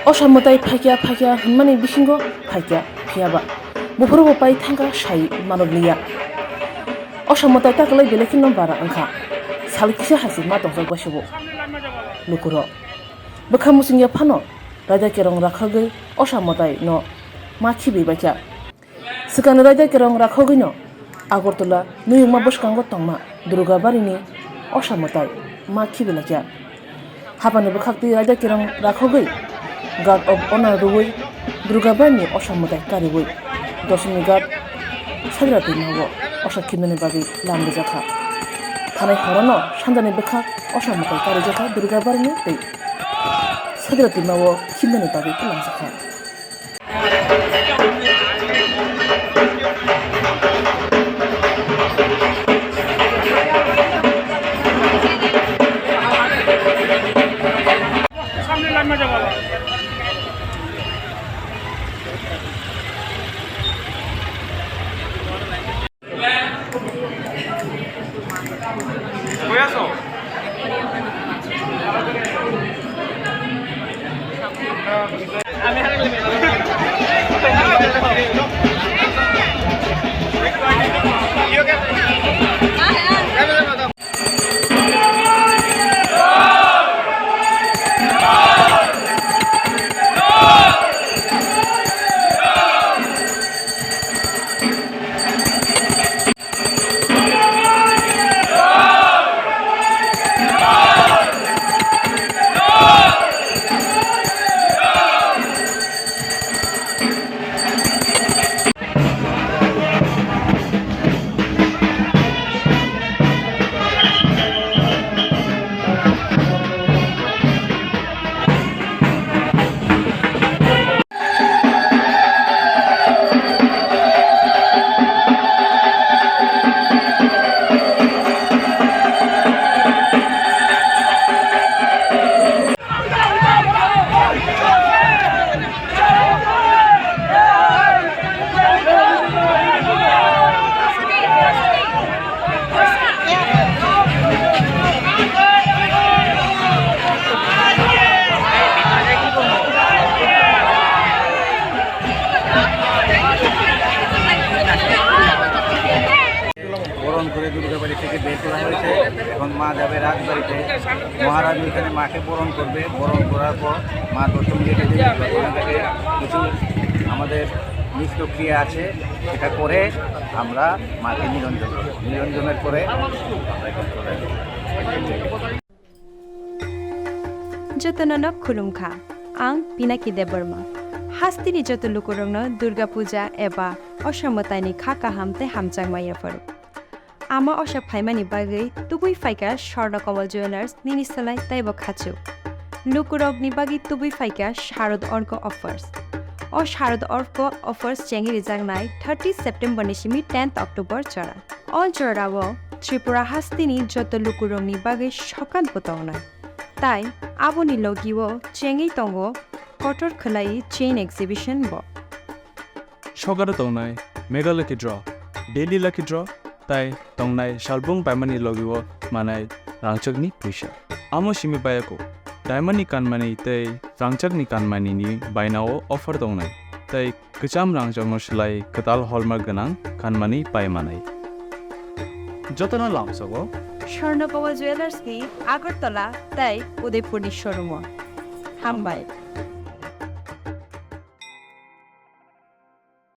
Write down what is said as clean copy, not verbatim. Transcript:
Osamutai Pakia Mani Bishingo Pakia Piaba Bufuru Pai Tanga Shai Manoglia Osamutai Takala Belekin Nombara Anka Salikisha Hasi Mat of the Washabo Lukuro Bakamusin Yapano Raja Kerong Rakhogi Osamutai no Makibi Bakia Sekan Raja Kerong Rakhogino Agortola Nuyuma Bushkango Toma Druga Barini Osamutai Makibi Lakia Hapan Bukakti Raja Kerong Rakhogi God of Honor Riwi, Brugabani, Osamutai Kariwi, Dosomini God, Sadrati Nago, Osa Kimini Babi, Lambizaka. Tanai Horo, Shandani Beka, Osamutai Karijaka, Brugabani, Sadrati Nago, Kimini Babi, Lamzaka. মহারাজ এখানে মাকে বরণ করবে, বরণ করার পর মা দশমীকে কিছু আমাদের নিত্যক্রিয়া আছে, এটা করে আমরা মাকে নিরঞ্জনের পরে যতননক খুলুমখা আং পিনাকি দেববর্মা হাস্তিনি যত লুকুরংন দুর্গা পূজা এবা অসমতাইনি খাকা হামতে হামচাংমাইয়া ফরু আমা অসব ফাইমানি বাগৈ তুবুই ফাইকা স্বর্ণকমল জুয়েলার্স নিনিসলাই তাইব খাচু লুকুরক নিবাগি তুবুই ফাইকা শারদ অর্ক অফার্স ও শারদ অর্ক অফার্স চেঙ্গি রিজাং নাই 30 সেপ্টেম্বর নিশিমি 10 অক্টোবর চড়া অল চড়াও ত্রিপুরা হাস্তিনি যত লুকুরং নিবাগৈ সকান পতাওনা তাই আবনি লগিও চেঙ্গি তঙ্গ কটর খলাই চেইন এক্সিবিশন ব সকারে তংনাই mega lucky draw daily lucky draw তাই তংনাই শালবুং পাইমানি লগিও মানাই রাংচকনি পয়সা আমো সিমি পায়াকো ডায়মন্ডনি কানমানি তাই রাংচকনি কানমানি নি বাইনাও অফার তংনাই তাই কচাম রাংচকনো সেলাই কতাল হলমার্ক গনাং কানমানি পাইমানাই যতনা লামসগো স্বর্ণকমল জুয়েলার্স কি আগরতলা তাই উদয়পুর শোরুম হামবাই